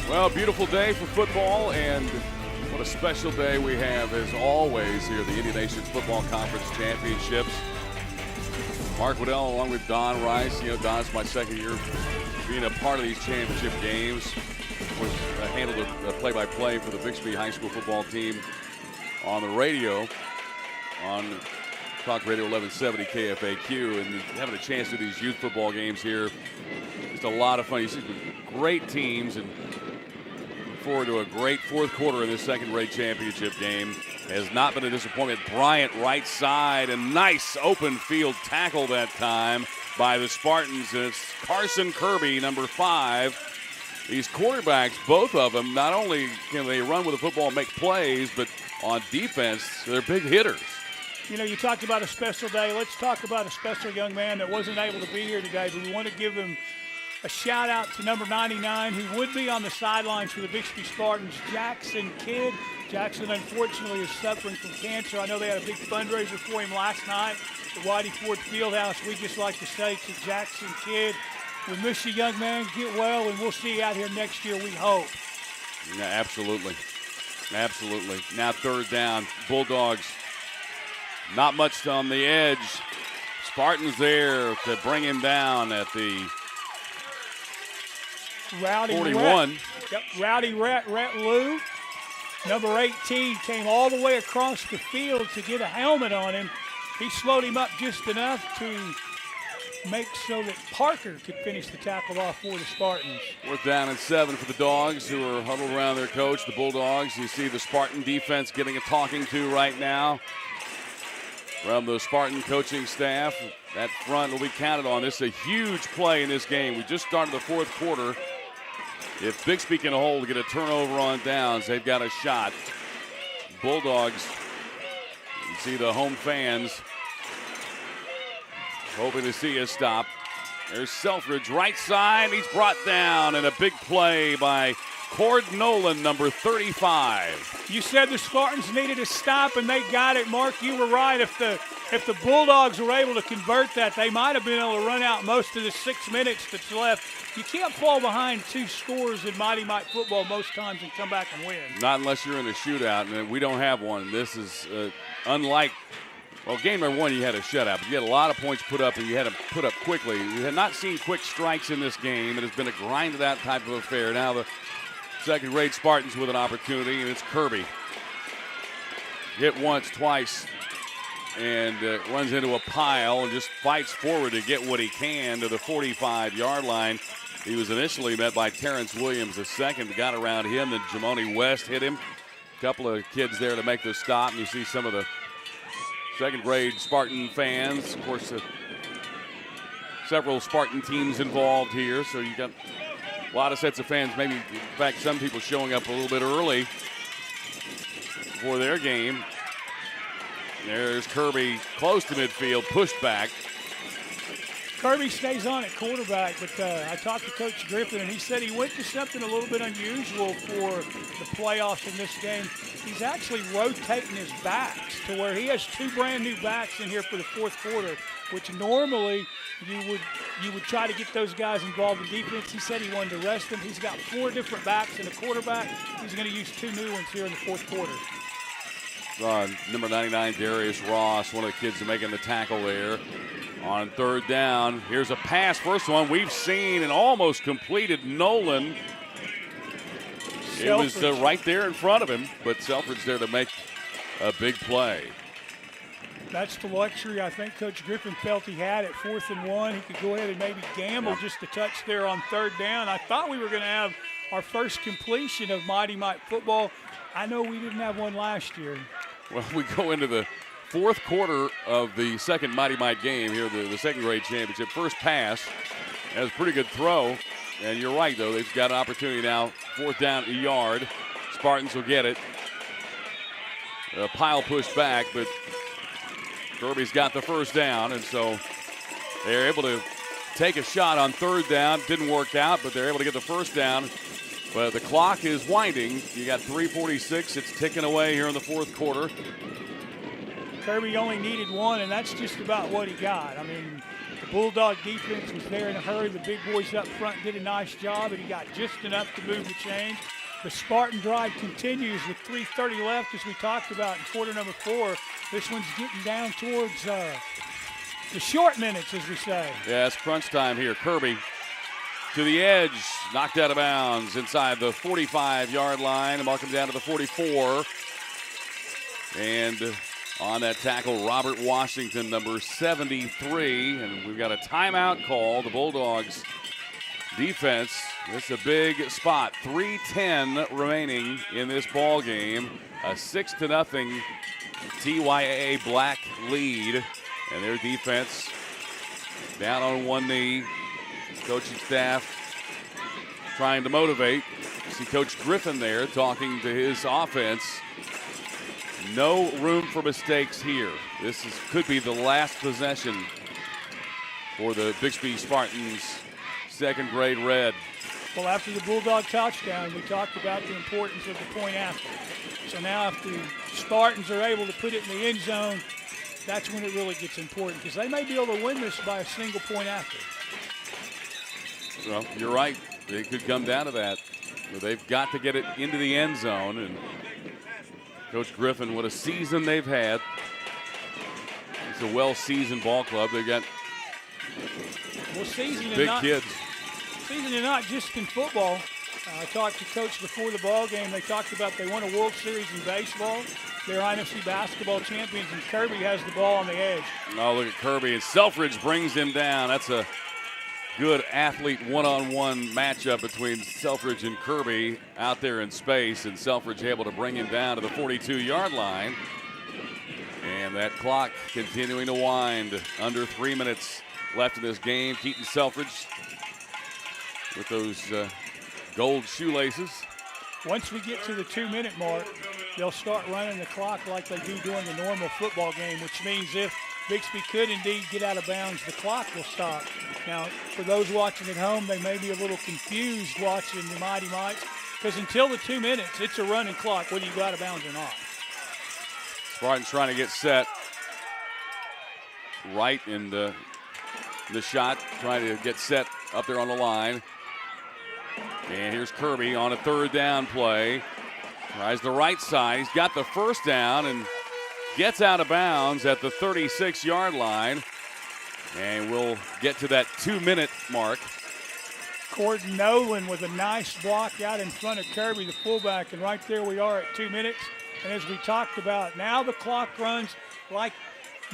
Well, beautiful day for football, and what a special day we have as always here at the Indian Nations Football Conference Championships. Mark Waddell along with Don Rice. You know, Don's my second year being a part of these championship games. Was handled the play-by-play for the Bixby High School football team on the radio on Talk Radio 1170 KFAQ, and having a chance to do these youth football games here. Just a lot of fun. You see great teams, and forward to a great fourth quarter in this second-rate championship game. Has not been a disappointment. Bryant right side, and nice open field tackle that time by the Spartans. It's Carson Kirby, number 5, these quarterbacks, both of them, not only can they run with the football and make plays, but on defense, they're big hitters. You know, you talked about a special day. Let's talk about a special young man that wasn't able to be here today, but we want to give him a shout out to number 99, who would be on the sidelines for the Bixby Spartans, Jackson Kidd. Jackson, unfortunately, is suffering from cancer. I know they had a big fundraiser for him last night at Whitey Ford Fieldhouse. We just like to say to Jackson Kidd, we miss you, young man. Get well, and we'll see you out here next year, we hope. Yeah, absolutely. Absolutely. Now 3rd down. Bulldogs not much on the edge. Spartans there to bring him down at the Rowdy 41. Yep, Rowdy Rhett Lou. Number 18 came all the way across the field to get a helmet on him. He slowed him up just enough to make so that Parker could finish the tackle off for the Spartans. 4th down and 7 for the Dogs, who are huddled around their coach, the Bulldogs. You see the Spartan defense getting a talking to right now from the Spartan coaching staff. That front will be counted on. This is a huge play in this game. We just started the 4th quarter. If Bixby can hold to get a turnover on downs, they've got a shot. Bulldogs, you see the home fans hoping to see a stop. There's Selfridge, right side. He's brought down, and a big play by Cord Nolan, number 35. You said the Spartans needed a stop, and they got it, Mark. You were right. If the Bulldogs were able to convert that, they might have been able to run out most of the 6 minutes that's left. You can't fall behind 2 scores in Mighty Mite football most times and come back and win. Not unless you're in a shootout, and we don't have one. This is unlike, well, game number 1, you had a shutout, but you had a lot of points put up, and you had to put up quickly. We had not seen quick strikes in this game. It has been a grinded-out type of affair. Now the second-grade Spartans with an opportunity, and it's Kirby. Hit once, twice, and runs into a pile and just fights forward to get what he can to the 45-yard line. He was initially met by Terrence Williams, the second, got around him, then Jamoni West hit him. A couple of kids there to make the stop, and you see some of the second-grade Spartan fans. Of course, several Spartan teams involved here, so you got a lot of sets of fans, maybe, in fact, some people showing up a little bit early for their game. There's Kirby close to midfield, pushed back. Kirby stays on at quarterback, but I talked to Coach Griffin, and he said he went to something a little bit unusual for the playoffs in this game. He's actually rotating his backs to where he has 2 brand new backs in here for the 4th quarter, which normally you would try to get those guys involved in defense. He said he wanted to rest them. He's got 4 different backs and a quarterback. He's going to use 2 new ones here in the 4th quarter. Number 99, Darius Ross, one of the kids making the tackle there. On 3rd down, here's a pass. First one we've seen and almost completed. Nolan. It was right there in front of him, but Selfridge there to make a big play. That's the luxury I think Coach Griffin felt he had at 4th and 1. He could go ahead and maybe gamble just a touch there on 3rd down. I thought we were going to have our first completion of Mighty Mite football. I know we didn't have one last year. Well, we go into the 4th quarter of the second Mighty Mite game here, the second-grade championship. First pass, that was a pretty good throw. And you're right, though. They've got an opportunity now. 4th down, a yard. Spartans will get it. A pile pushed back, but Kirby's got the first down, and so they're able to take a shot on 3rd down. Didn't work out, but they're able to get the first down. But the clock is winding. You got 3:46. It's ticking away here in the 4th quarter. Kirby only needed 1, and that's just about what he got. I mean, the Bulldog defense was there in a hurry. The big boys up front did a nice job, and he got just enough to move the chains. The Spartan drive continues with 3:30 left, as we talked about in quarter number 4. This one's getting down towards the short minutes, as we say. Yeah, it's crunch time here. Kirby to the edge, knocked out of bounds inside the 45-yard line. Mark him down to the 44. And on that tackle, Robert Washington, number 73. And we've got a timeout call. The Bulldogs defense, this is a big spot. 3:10 remaining in this ball game. A 6-0 TYAA Black lead. And their defense down on one knee. Coaching staff trying to motivate. See Coach Griffin there talking to his offense. No room for mistakes here. Could be the last possession for the Bixby Spartans, second grade red. Well, after the Bulldog touchdown, we talked about the importance of the point after. So now if the Spartans are able to put it in the end zone, that's when it really gets important, because they may be able to win this by a single point after. Well, you're right. It could come down to that. They've got to get it into the end zone. And Coach Griffin, what a season they've had. It's a well-seasoned ball club. They've got big kids. Season and not just in football. I talked to Coach before the ball game. They talked about they won a World Series in baseball. They're INFC basketball champions, and Kirby has the ball on the edge. Oh, look at Kirby. And Selfridge brings him down. That's a good athlete one-on-one matchup between Selfridge and Kirby out there in space, and Selfridge able to bring him down to the 42-yard line. And that clock continuing to wind. Under 3 minutes left in this game. Keaton Selfridge with those gold shoelaces. Once we get to the 2-minute mark, they'll start running the clock like they do during the normal football game, which means if Bixby could indeed get out of bounds, the clock will stop. Now, for those watching at home, they may be a little confused watching the Mighty Mites, because until the 2 minutes, it's a running clock, whether you go out of bounds or not. Spartans trying to get set right in the shot, trying to get set up there on the line. And here's Kirby on a third down play. Tries the right side. He's got the first down and gets out of bounds at the 36-yard line. And we'll get to that 2-minute mark. Gordon Nolan with a nice block out in front of Kirby, the fullback. And right there we are at 2 minutes. And as we talked about, now the clock runs like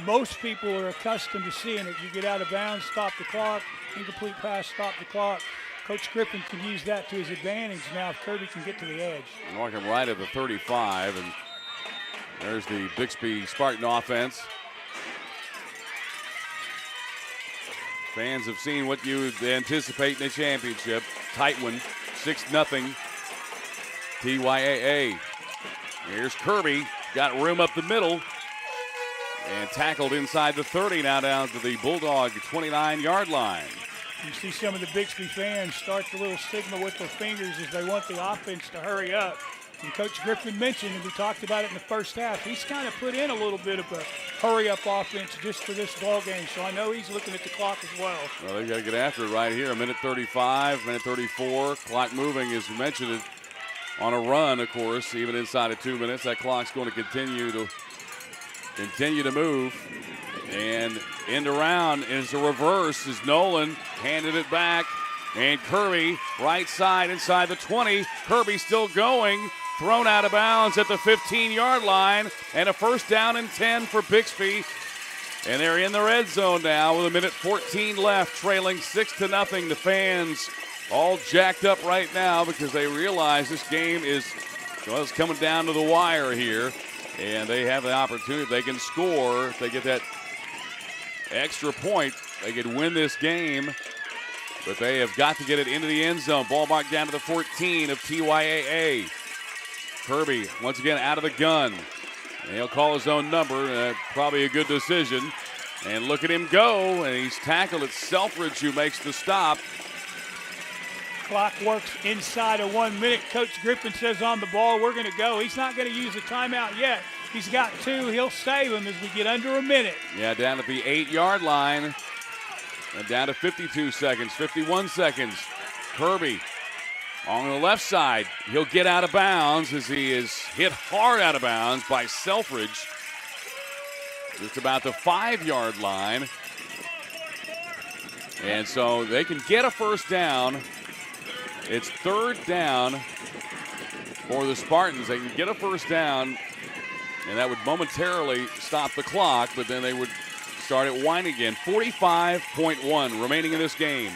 most people are accustomed to seeing it. You get out of bounds, stop the clock. Incomplete pass, stop the clock. Coach Griffin can use that to his advantage now if Kirby can get to the edge. Marking right at the 35, and there's the Bixby Spartan offense. Fans have seen what you would anticipate in the championship. Tight one, 6-0 TYAA. Here's Kirby, got room up the middle, and tackled inside the 30, now down to the Bulldog 29-yard line. You see some of the Bixby fans start the little signal with their fingers as they want the offense to hurry up. And Coach Griffin mentioned, and we talked about it in the first half, he's kind of put in a little bit of a hurry-up offense just for this ball game. So I know he's looking at the clock as well. Well, they've got to get after it right here. A minute 35, minute 34. Clock moving, as you mentioned it, on a run, of course, even inside of 2 minutes. That clock's going to continue to move. And end around is a reverse as Nolan handed it back. And Kirby, right side inside the 20. Kirby still going. Thrown out of bounds at the 15-yard line. And a first down and 10 for Bixby. And they're in the red zone now with a minute 14 left, trailing 6-0. The fans all jacked up right now because they realize this game is coming down to the wire here. And they have the opportunity. If they can score, if they get that extra point, they could win this game. But they have got to get it into the end zone. Ball marked down to the 14 of TYAA. Kirby once again out of the gun. And he'll call his own number. Probably a good decision. And look at him go. And he's tackled. It's Selfridge who makes the stop. Clock works inside of 1 minute. Coach Griffin says on the ball, we're going to go. He's not going to use a timeout yet. He's got two. He'll save them as we get under a minute. Yeah, down at the 8-yard line. And down to 52 seconds, 51 seconds. Kirby on the left side. He'll get out of bounds as he is hit hard out of bounds by Selfridge. Just about the 5-yard line. And so they can get a first down. It's third down for the Spartans. They can get a first down, and that would momentarily stop the clock, but then they would start it winding again. 45.1 remaining in this game.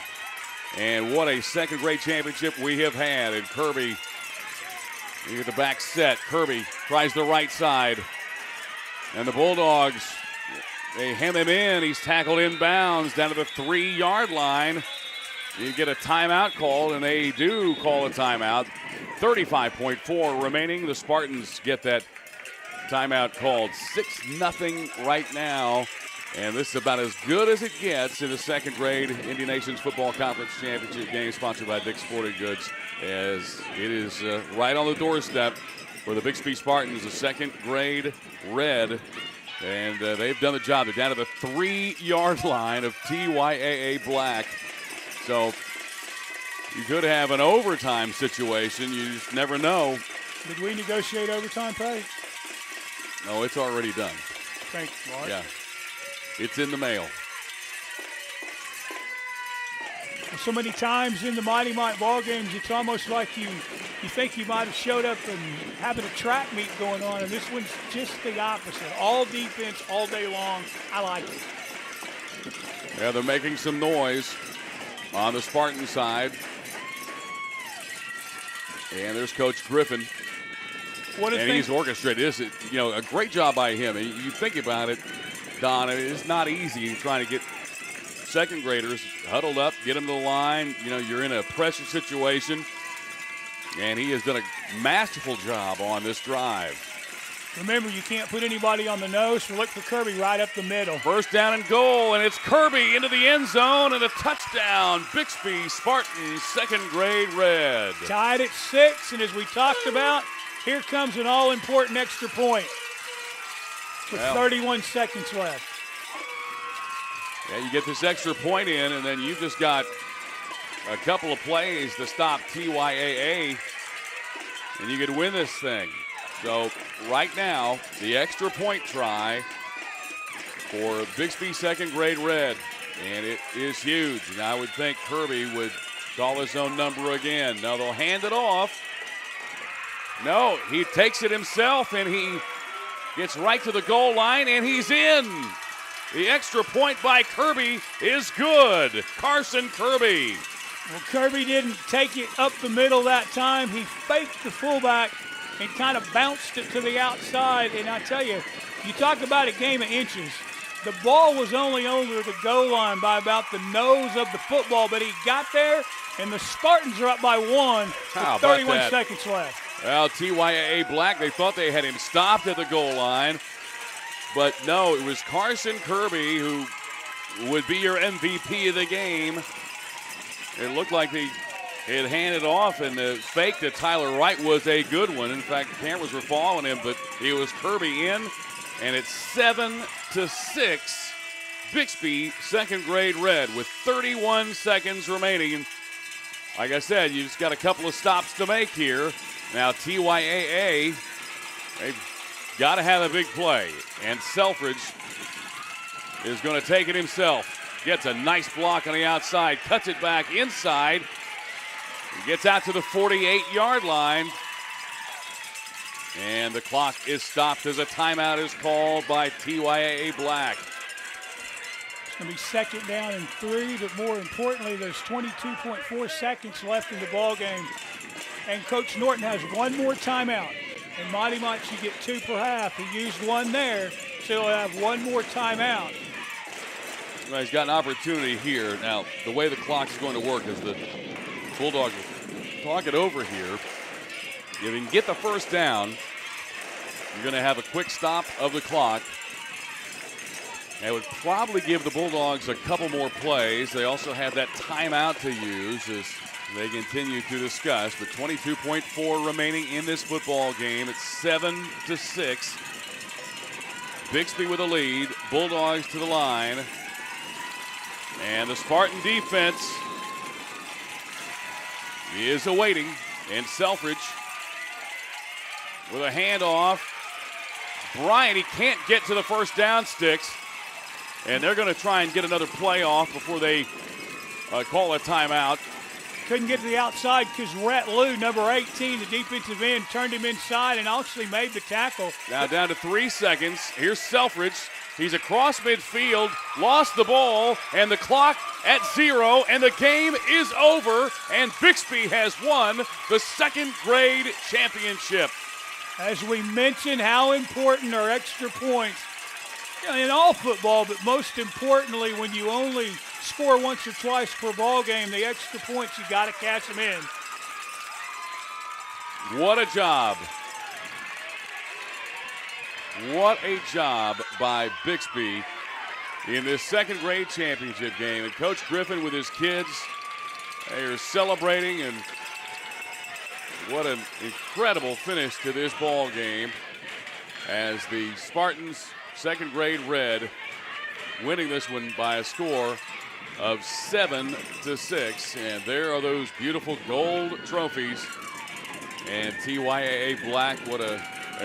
And what a second grade championship we have had. And Kirby, you get the back set. Kirby tries the right side. And the Bulldogs, they hem him in. He's tackled inbounds down to the 3-yard line. you get a timeout called, and they do call a timeout. 35.4 remaining. The Spartans get that timeout called. 6-0 right now. And this is about as good as it gets in the second grade Indian Nations Football Conference Championship game sponsored by Dick's Sporting Goods, as it is right on the doorstep for the Bixby Spartans, the second grade red. And they've done the job. They're down to the 3-yard line of TYAA Black. So you could have an overtime situation. You just never know. Did we negotiate overtime pay? No, it's already done. Thanks, Mark. Yeah. It's in the mail. So many times in the Mighty Mite ball games, it's almost like you think you might have showed up and having a track meet going on, and this one's just the opposite. All defense all day long. I like it. Yeah, they're making some noise on the Spartan side. And there's Coach Griffin. And he's orchestrated this. A great job by him. And you think about it, Don, it's not easy trying to get second graders huddled up, get them to the line. You're in a pressure situation. And he has done a masterful job on this drive. Remember, you can't put anybody on the nose, so look for Kirby right up the middle. First down and goal, and it's Kirby into the end zone, and a touchdown. Bixby Spartans, second grade red. Tied at 6, and as we talked about, here comes an all-important extra point with 31 seconds left. Yeah, you get this extra point in, and then you've just got a couple of plays to stop TYAA, and you could win this thing. So right now, the extra point try for Bixby second grade red, and it is huge. And I would think Kirby would call his own number again. Now they'll hand it off. No, he takes it himself, and he gets right to the goal line, and he's in. The extra point by Kirby is good. Carson Kirby. Well, Kirby didn't take it up the middle that time. He faked the fullback and kind of bounced it to the outside. And I tell you, you talk about a game of inches. The ball was only over the goal line by about the nose of the football, but he got there, and the Spartans are up by 1 with 31 seconds left. Well, TYAA Black, they thought they had him stopped at the goal line. But no, it was Carson Kirby who would be your MVP of the game. It looked like they had handed off, and the fake to Tyler Wright was a good one. In fact, the cameras were following him, but it was Kirby in, and it's 7-6. Bixby, second grade red, with 31 seconds remaining. Like I said, you just got a couple of stops to make here. Now TYAA, they've got to have a big play, and Selfridge is going to take it himself. Gets a nice block on the outside, cuts it back inside. He gets out to the 48-yard line, and the clock is stopped as a timeout is called by TYAA Black. It's going to be second down and 3, but more importantly, there's 22.4 seconds left in the ball game, and Coach Norton has one more timeout. In Mighty Mites, you get 2 per half. He used 1 there, so he'll have one more timeout. Well, he's got an opportunity here. Now, the way the clock is going to work is the Bulldogs will talk it over here. If you can get the first down, you're going to have a quick stop of the clock. That would probably give the Bulldogs a couple more plays. They also have that timeout to use as they continue to discuss. But 22.4 remaining in this football game. It's 7-6. Bixby with a lead. Bulldogs to the line. And the Spartan defense is awaiting. And Selfridge with a handoff. Bryant, he can't get to the first down sticks. And they're going to try and get another play off before they call a timeout. Couldn't get to the outside because Rhett Lou, number 18, the defensive end, turned him inside and actually made the tackle. Now down to 3 seconds. Here's Selfridge. He's across midfield, lost the ball, and the clock at 0, and the game is over, and Bixby has won the second grade championship. As we mentioned, how important are extra points in all football, but most importantly when you only score once or twice per ball game. The extra points, you got to cash them in. What a job. What a job by Bixby in this second grade championship game. And Coach Griffin with his kids, they are celebrating, and what an incredible finish to this ball game as the Spartans, second grade red, winning this one by a score of 7-6. And there are those beautiful gold trophies. And TYAA Black, what an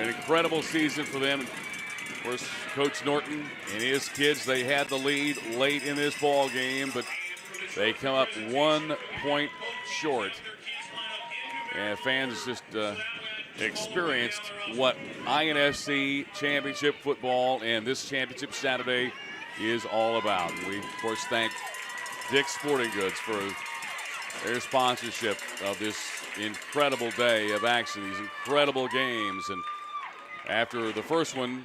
incredible season for them. Of course, Coach Norton and his kids, they had the lead late in this ball game, but they come up 1 point short. And fans just experienced what INFC championship football and this championship Saturday is all about. And we, of course, thank Dick's Sporting Goods for their sponsorship of this incredible day of action, these incredible games. And after the first one,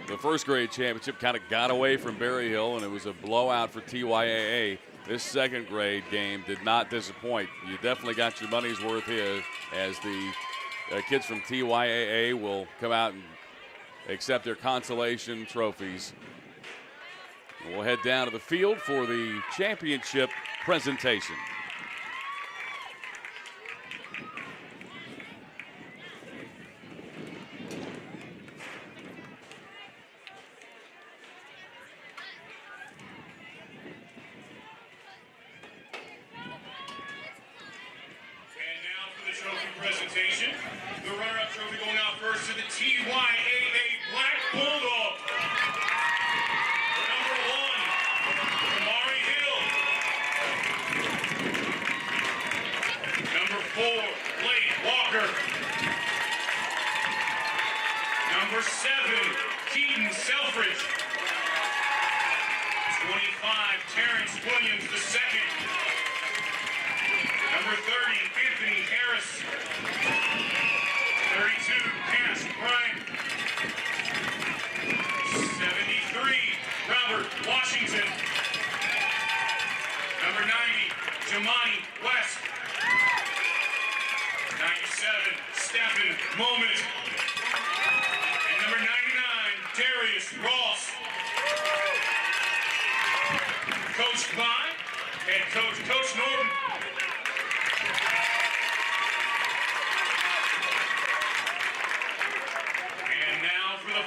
the first grade championship kind of got away from Berry Hill, and it was a blowout for TYAA. This second grade game did not disappoint. You definitely got your money's worth here, as the kids from TYAA will come out and accept their consolation trophies. And we'll head down to the field for the championship presentation. Presentation. The runner-up trophy going out first to the TYAA Black Bulldog. Number 1, Amari Hill. Number 4, Blake Walker. Number 7, Keaton Selfridge. 25, Terrence Williams II. Number 30, Anthony Harris. 32, Cass Bryant. 73, Robert Washington. Number 90, Jamani West. 97, Stephen Moment. And number 99, Darius Ross. Coached by head coach, Coach Norton.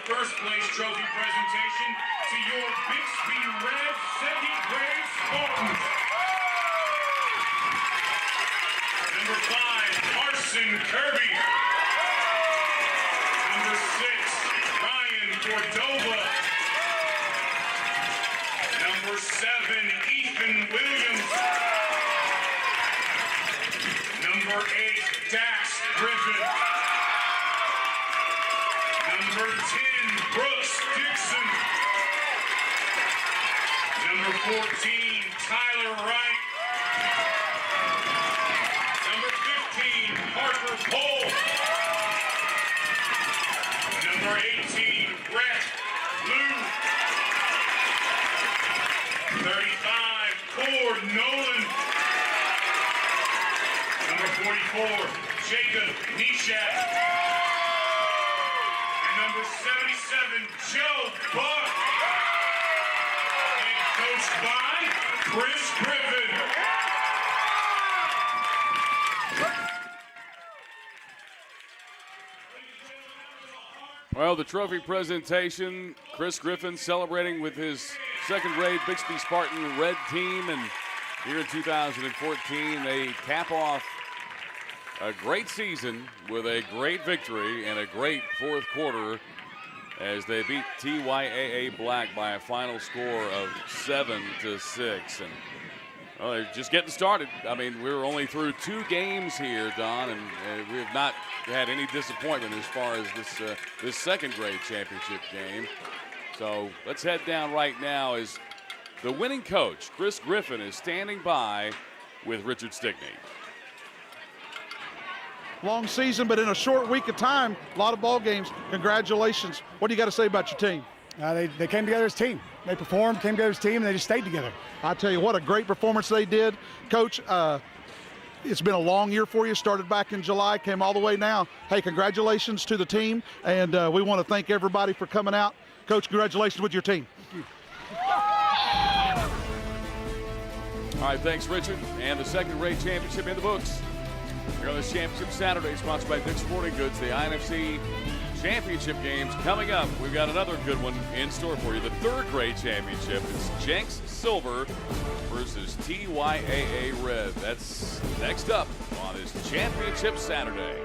First place trophy presentation to your Bixby Red second grade Spartans. Number 5, Carson Kirby. Number 6, Ryan Cordova. Number 7, Ethan Williams. Number 8, Dax Griffin. Number 10, Brooks Dixon. Number 14, Tyler Wright. Number 15, Parker Cole. Number 18, Brett Lou. 35, Cord Nolan. Number 44, Jacob Nishak. Number 77, Joe Buck. And coached by Chris Griffin. Well, the trophy presentation, Chris Griffin celebrating with his second grade Bixby Spartan red team. And here in 2014, they cap off a great season with a great victory and a great fourth quarter as they beat TYAA Black by a final score of 7-6. And well, they're just getting started. I mean, we're only through 2 games here, Don, and we have not had any disappointment as far as this second grade championship game. So let's head down right now as the winning coach, Chris Griffin, is standing by with Richard Stickney. Long season, but in a short week of time, a lot of ball games. Congratulations. What do you got to say about your team? They came together as a team. They performed, came together as a team, and they just stayed together. I tell you what, a great performance they did. Coach, it's been a long year for you. Started back in July, came all the way now. Hey, congratulations to the team, and we want to thank everybody for coming out. Coach, congratulations with your team. All right, thanks, Richard. And the second-rate championship in the books. Here on this championship Saturday, sponsored by Dick's Sporting Goods, the INFC championship games coming up. We've got another good one in store for you. The third-grade championship is Jenks Silver versus TYAA Red. That's next up on this championship Saturday.